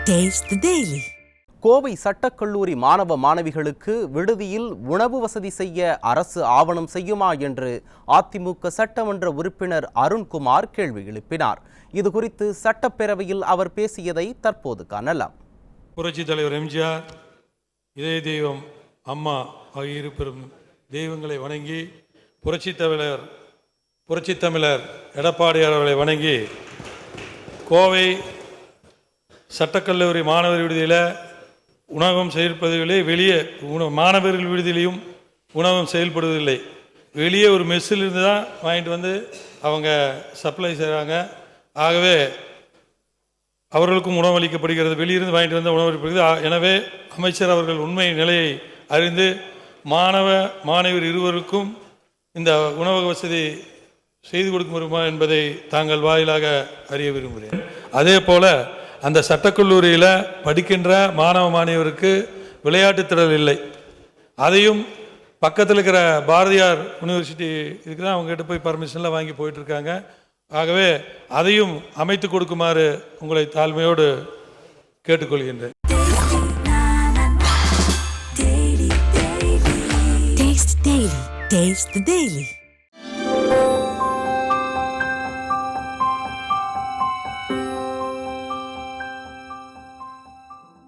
Taste the Daily. Kovai சட்டக்கல்லூரி மாணவ மாணவிகளுக்கு விடுதியில் உணவு வசதி செய்ய அரசு ஆவணம் செய்யுமா என்று அதிமுக சட்டமன்ற உறுப்பினர் அருண்குமார் கேள்வி எழுப்பினார். இதுகுறித்து சட்டப்பேரவையில் அவர் பேசியதை தற்போது காணலாம். புரட்சித் தலைவர் எம்ஜிஆர், இதய தெய்வம் அம்மா ஆகிய இரு பெரும் தெய்வங்களை வணங்கி, புரட்சித் தமிழர் எடப்பாடியார் அவர்களை வணங்கி, கோவை சட்டக்கல்லூரி மாணவர் விடுதியில் உணவகம் செயல்படுவதில்லை. வெளியே மாணவர்கள் விடுதியிலையும் உணவகம் செயல்படுவதில்லை. வெளியே ஒரு மெஸ்ஸிலிருந்து தான் வாங்கிட்டு வந்து அவங்க சப்ளை செய்கிறாங்க. ஆகவே அவர்களுக்கும் உணவளிக்கப்படுகிறது. வெளியிருந்து வாங்கிட்டு வந்து உணவளிக்கப்படுகிறது. எனவே அமைச்சர் அவர்கள் உண்மை நிலையை அறிந்து மாணவர் இருவருக்கும் இந்த உணவக வசதி செய்து கொடுக்க முடியுமா என்பதை தாங்கள் வாயிலாக அறிய விரும்புகிறேன். அதே போல் அந்த சட்டக்கல்லூரியில் படிக்கின்ற மாணவருக்கு விளையாட்டு திடல் இல்லை. அதையும் பக்கத்தில் இருக்கிற பாரதியார் யூனிவர்சிட்டி இருக்குதான், அவங்ககிட்ட போய் பர்மிஷன்லாம் வாங்கி போயிட்டுருக்காங்க. ஆகவே அதையும் அமைத்து கொடுக்குமாறு உங்களை தாழ்மையோடு கேட்டுக்கொள்கின்றேன். Taste the Daily.